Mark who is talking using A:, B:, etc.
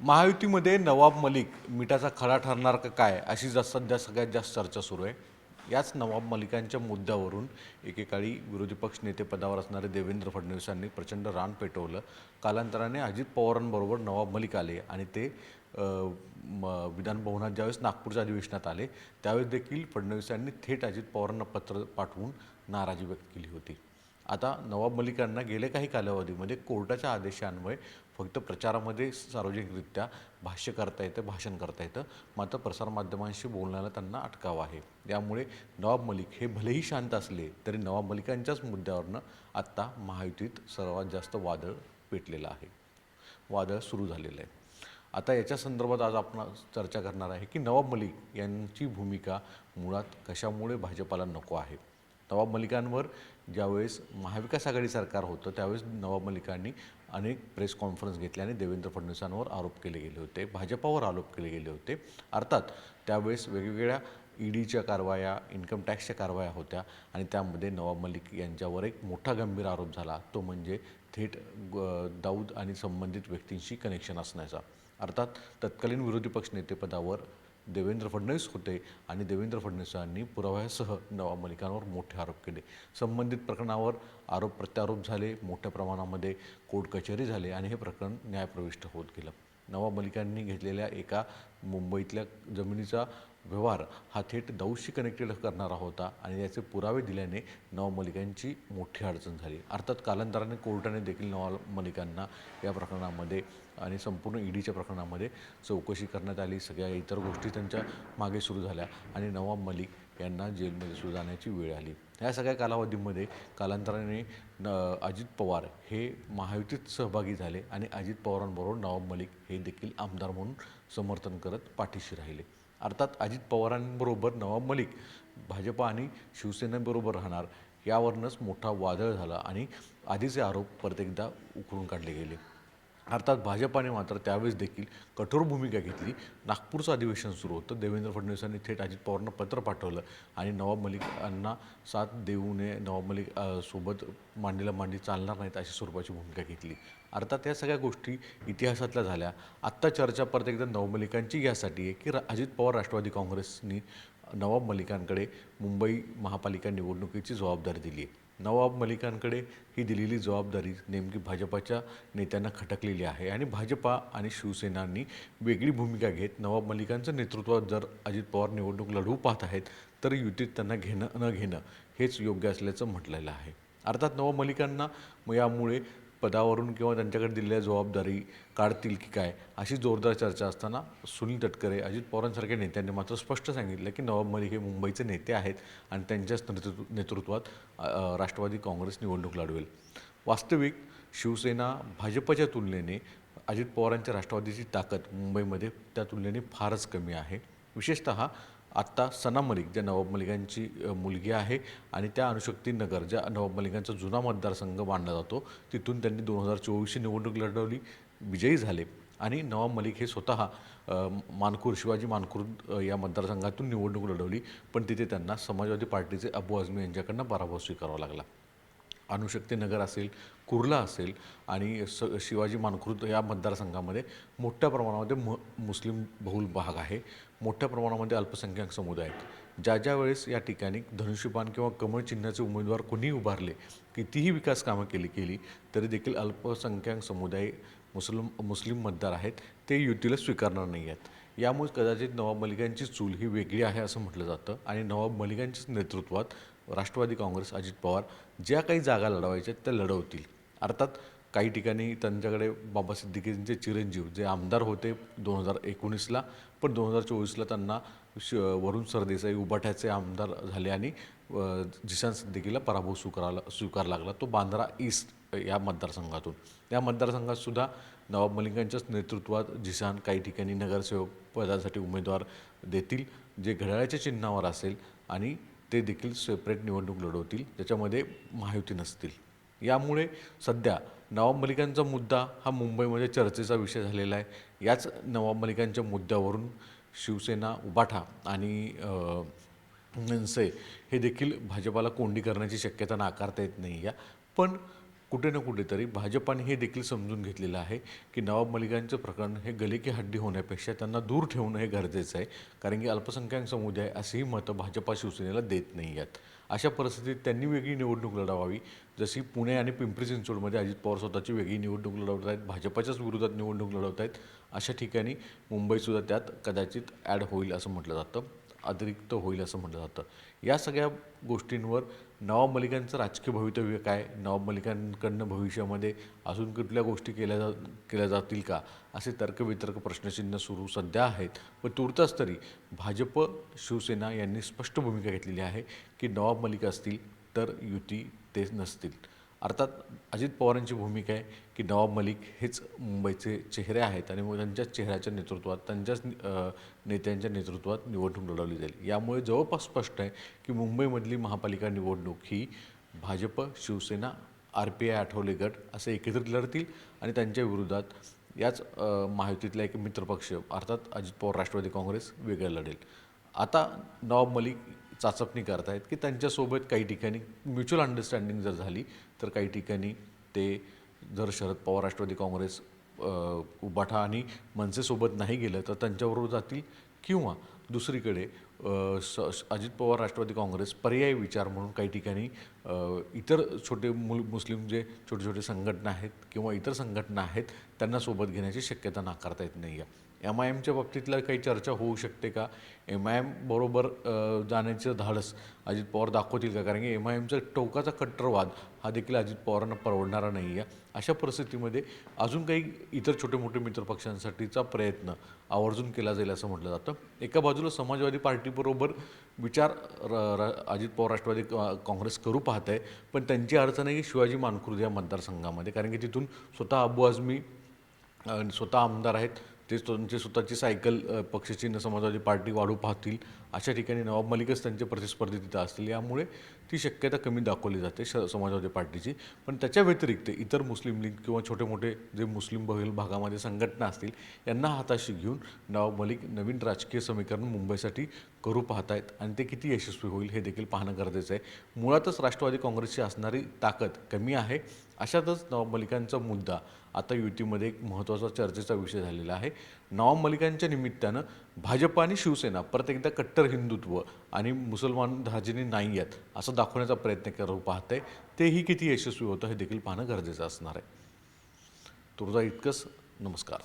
A: महायुतीमध्ये नवाब मलिक मिठाचा खडा ठरणार का काय अशी सध्या सगळ्यात जास्त चर्चा सुरू आहे. याच नवाब मलिकांच्या मुद्द्यावरून एकेकाळी विरोधी पक्ष नेतेपदावर असणारे देवेंद्र फडणवीसांनी प्रचंड रान पेटवलं. कालांतराने अजित पवारांबरोबर नवाब मलिक आले आणि ते विधानभवनात ज्यावेळेस नागपूरच्या अधिवेशनात आले त्यावेळेस देखील फडणवीसांनी थेट अजित पवारांना पत्र पाठवून नाराजी व्यक्त केली होती. आता नवाब मलिकांना गेल्या काही कालावधीमध्ये कोर्टाच्या आदेशान्वये फक्त प्रचारामध्ये सार्वजनिकरित्या भाष्य करता येतं, भाषण करता येतं, मात्र प्रसारमाध्यमांशी बोलण्याला त्यांना अटकाव आहे. त्यामुळे नवाब मलिक हे भलेही शांत असले तरी नवाब मलिकांच्याच मुद्द्यावरनं आत्ता महायुतीत सर्वात जास्त वादळ पेटलेलं आहे, वादळ सुरू झालेलं आहे. आता याच्या संदर्भात आज आपण चर्चा करणार आहे की नवाब मलिक यांची भूमिका मुळात कशामुळे भाजपाला नको आहे. नवाब मलिकांवर ज्यावेळेस महाविकास आघाडी सरकार होतं त्यावेळेस नवाब मलिकांनी अनेक प्रेस कॉन्फरन्स घेतल्या आणि देवेंद्र फडणवीसांवर आरोप केले गेले होते, भाजपावर आरोप केले गेले होते. अर्थात त्यावेळेस वेगवेगळ्या ईडीच्या कारवाया, इन्कम टॅक्सच्या कारवाया होत्या आणि त्यामध्ये नवाब मलिक यांच्यावर एक मोठा गंभीर आरोप झाला, तो म्हणजे थेट दाऊद आणि संबंधित व्यक्तींशी कनेक्शन असण्याचा. अर्थात तत्कालीन विरोधी पक्षनेतेपदावर देवेंद्र फडणवीस होते आणि देवेंद्र फडणवीसांनी पुराव्यासह नवाब मलिकांवर मोठे आरोप केले. संबंधित प्रकरणावर आरोप प्रत्यारोप झाले, मोठ्या प्रमाणामध्ये कोर्ट कचेरी झाले आणि हे प्रकरण न्यायप्रविष्ट होत गेलं. नवाब मलिकांनी घेतलेल्या एका मुंबईतल्या जमिनीचा व्यवहार हा थेट दाऊदशी कनेक्टेड करणारा होता आणि याचे पुरावे दिल्याने नवाब मलिकांची मोठी अडचण झाली. अर्थात कालांतराने कोर्टाने देखील नवाब मलिकांना या प्रकरणामध्ये आणि संपूर्ण ईडीच्या प्रकरणामध्ये चौकशी करण्यात आली. सगळ्या इतर गोष्टी त्यांच्या मागे सुरू झाल्या आणि नवाब मलिक यांना जेलमध्ये सुद्धा जाण्याची वेळ आली. या सगळ्या कालावधीमध्ये कालांतराने अजित पवार हे महायुतीत सहभागी झाले आणि अजित पवारांबरोबर नवाब मलिक हे देखील आमदार म्हणून समर्थन करत पाठीशी राहिले. अर्थात अजित पवारांबरोबर नवाब मलिक भाजपा आणि शिवसेनेबरोबर राहणार यावरूनच मोठा वादळ झाला आणि आधीचे आरोप परत एकदा उकरून काढले गेले. अर्थात भाजपाने मात्र त्यावेळेस देखील कठोर भूमिका घेतली. नागपूरचं अधिवेशन सुरू होतं, देवेंद्र फडणवीसांनी थेट अजित पवारांना पत्र पाठवलं आणि नवाब मलिकांना साथ देऊ नये, नवाब मलिक सोबत मांडीला मांडी चालणार नाहीत अशी स्वरूपाची भूमिका घेतली. अर्थात या सगळ्या गोष्टी इतिहासातल्या झाल्या. आत्ता चर्चा परत एकदा नवाब मलिकांची यासाठी आहे की अजित पवार राष्ट्रवादी काँग्रेसनी नवाब मलिकांकडे मुंबई महापालिका निवडणुकीची जबाबदारी दिली आहे. नवाब मलिकांकडे ही दिलेली जबाबदारी नेमकी भाजपाच्या नेत्यांना खटकलेली आहे आणि भाजपा आणि शिवसेनांनी वेगळी भूमिका घेत नवाब मलिकांचं नेतृत्वात जर अजित पवार निवडणूक लढवू पाहत आहेत तर युतीत त्यांना घेणं न घेणं हेच योग्य असल्याचं म्हटलेलं आहे. अर्थात नवाब मलिकांना यामुळे पदावरून किंवा त्यांच्याकडे दिलेल्या जबाबदारी काढतील की काय अशी जोरदार चर्चा असताना सुनील तटकरे, अजित पवारांसारख्या नेत्यांनी मात्र स्पष्ट सांगितलं की नवाब मलिक हे मुंबईचे नेते आहेत आणि त्यांच्याच नेतृत्वात राष्ट्रवादी काँग्रेस निवडणूक लढवेल. वास्तविक शिवसेना भाजपच्या तुलनेने अजित पवारांच्या राष्ट्रवादीची ताकद मुंबईमध्ये त्या तुलनेने फारच कमी आहे. विशेषतः आत्ता सना मलिक ज्या नवाब मलिकांची मुलगी आहे आणि त्या अणुशक्ती नगर ज्या नवाब मलिकांचा जुना मतदारसंघ मानला जातो तिथून त्यांनी 2024ची निवडणूक लढवली, विजयी झाले आणि नवाब मलिक हे स्वतः मानखूर शिवाजी मानखूर या मतदारसंघातून निवडणूक लढवली, पण तिथे त्यांना समाजवादी पार्टीचे अबू आझमी यांच्याकडनं पराभव स्वीकारावा लागला. अणुशक्तीनगर असेल, कुर्ला असेल आणि शिवाजी मानखुर्द या मतदारसंघामध्ये मोठ्या प्रमाणामध्ये मुस्लिम बहुल भाग आहे, मोठ्या प्रमाणामध्ये अल्पसंख्याक समुदाय आहेत. ज्या वेळेस या ठिकाणी धनुष्यबाण किंवा कमळ चिन्हाचे उमेदवार कोणीही उभारले, कितीही विकास कामं केली तरी देखील अल्पसंख्याक समुदाय मुस्लिम मतदार आहेत, ते युतीला स्वीकारणार नाही आहेत. यामुळे कदाचित नवाब मलिकांची चूल ही वेगळी आहे असं म्हटलं जातं आणि नवाब मलिकांच्याच नेतृत्वात राष्ट्रवादी काँग्रेस, अजित पवार ज्या काही जागा लढवायच्या त्या लढवतील. अर्थात काही ठिकाणी त्यांच्याकडे बाबा सिद्दीकींचे चिरंजीव जे आमदार होते 2019ला, पण 2024ला त्यांना वरुण सरदेसाई उबाठ्याचे आमदार झाले आणि झिशान सिद्दीकीला पराभव स्वीकार लागला, तो बांद्रा ईस्ट या मतदारसंघातून. या मतदारसंघातसुद्धा नवाब मलिकांच्याच नेतृत्वात झिशान काही ठिकाणी नगरसेवक पदासाठी उमेदवार देतील जे घड्याळाच्या चिन्हावर असेल आणि ते देखील सेपरेट निवडणूक लढवतील, ज्याच्यामध्ये महायुती नसतील. यामुळे सध्या नवाब मलिकांचा मुद्दा हा मुंबईमध्ये चर्चेचा विषय झालेला आहे. याच नवाब मलिकांच्या मुद्द्यावरून शिवसेना, उबाठा आणि मनसे हे देखील भाजपाला कोंडी करण्याची शक्यता नाकारता येत नाही आहे. पण कुठे ना कुठेतरी भाजपाने हे देखील समजून घेतलेलं आहे की नवाब मलिकांचं प्रकरण हे गले की हड्डी होण्यापेक्षा त्यांना दूर ठेवणं हे गरजेचं आहे, कारण की अल्पसंख्याक समुदाय असेही मतं भाजपा शिवसेनेला देत नाही आहेत. अशा परिस्थितीत त्यांनी वेगळी निवडणूक लढवावी. जशी पुणे आणि पिंपरी चिंचवडमध्ये अजित पवार स्वतःची वेगळी निवडणूक लढवत आहेत, भाजपाच्याच विरोधात निवडणूक लढवत आहेत, अशा ठिकाणी मुंबईसुद्धा त्यात कदाचित ॲड होईल असं म्हटलं जातं, अतिरिक्त होईल असं म्हटलं जातं. या सगळ्या गोष्टींवर नवाब मलिकांचं राजकीय भवितव्य काय, नवाब मलिकांकडनं भविष्यामध्ये अजून कुठल्या गोष्टी केल्या जातील का, असे तर्कवितर्क प्रश्नचिन्ह सुरू सध्या आहेत. पण तुर्तास तरी भाजप शिवसेना यांनी स्पष्ट भूमिका घेतलेली आहे की नवाब मलिक असतील तर युती ते नसतील. अर्थात अजित पवारांची भूमिका आहे की नवाब मलिक हेच मुंबईचे चेहरे आहेत आणि मग त्यांच्याच चेहऱ्याच्या नेतृत्वात, त्यांच्याच नेत्यांच्या नेतृत्वात निवडणूक लढवली जाईल. यामुळे जवळपास स्पष्ट आहे की मुंबईमधली महापालिका निवडणूक ही भाजप, शिवसेना, RPI आठवले गट असे एकत्रित लढतील आणि त्यांच्या विरोधात याच महायुतीतला एक मित्रपक्ष अर्थात अजित पवार राष्ट्रवादी काँग्रेस वेगळं लढेल. आता नवाब मलिक चाचपणी करतायत की त्यांच्यासोबत काही ठिकाणी म्युच्युअल अंडरस्टँडिंग जर झाली तर काही ठिकाणी ते जर शरद पवार राष्ट्रवादी काँग्रेस उबाठा आणि मनसेसोबत नाही गेलं तर त्यांच्याबरोबर जातील, किंवा दुसरीकडे अजित पवार राष्ट्रवादी काँग्रेस पर्यायी विचार म्हणून काही ठिकाणी इतर छोटे मुस्लिम जे छोटे छोटे संघटना आहेत किंवा इतर संघटना आहेत त्यांना सोबत घेण्याची शक्यता नाकारता येत नाही आहे. MIMच्या बाबतीतला काही चर्चा होऊ शकते का, MIM बरोबर जाण्याचं धाडस अजित पवार दाखवतील का, कारण की MIMचा टोकाचा कट्टरवाद हा देखील अजित पवारांना परवडणारा नाही आहे. अशा परिस्थितीमध्ये अजून काही इतर छोटे मोठे मित्रपक्षांसाठीचा प्रयत्न आवर्जून केला जाईल असं म्हटलं जातं. एका बाजूला समाजवादी पार्टीबरोबर विचार अजित पवार राष्ट्रवादी काँग्रेस करू पाहत आहे, पण त्यांची अडचण आहे की शिवाजी मानखुर्द या मतदारसंघामध्ये, कारण की तिथून स्वतः अबू आझमी स्वतः आमदार आहेत, ते त्यांची स्वतःची सायकल पक्षचिन्ह समाजवादी पार्टी वाढू पाहतील. अशा ठिकाणी नवाब मलिकच त्यांचे प्रतिस्पर्धी तिथं असतील, यामुळे ती शक्यता कमी दाखवली जाते समाजवादी पार्टीची. पण त्याच्या व्यतिरिक्त इतर मुस्लिम लीग किंवा छोटे मोठे जे मुस्लिम बहुल भागामध्ये संघटना असतील यांना हाताशी घेऊन नवाब मलिक नवीन राजकीय समीकरण मुंबईसाठी करू पाहत आहेत आणि ते किती यशस्वी होईल हे देखील पाहणं गरजेचं आहे. मुळातच राष्ट्रवादी काँग्रेसची असणारी ताकद कमी आहे. अशातच नवाब मलिकांचा मुद्दा आता युतीमध्ये एक महत्त्वाचा चर्चेचा विषय झालेला आहे. नवाब मलिकांच्या निमित्तानं भाजप आणि शिवसेना परत एकदा कट्टर हिंदुत्व आणि मुसलमान धार्जिनी नाही आहेत असं दाखवण्याचा प्रयत्न करू पाहत आहे. तेही किती यशस्वी होतं हे देखील पाहणं गरजेचं असणार आहे. तुर्जा इतकंच. नमस्कार.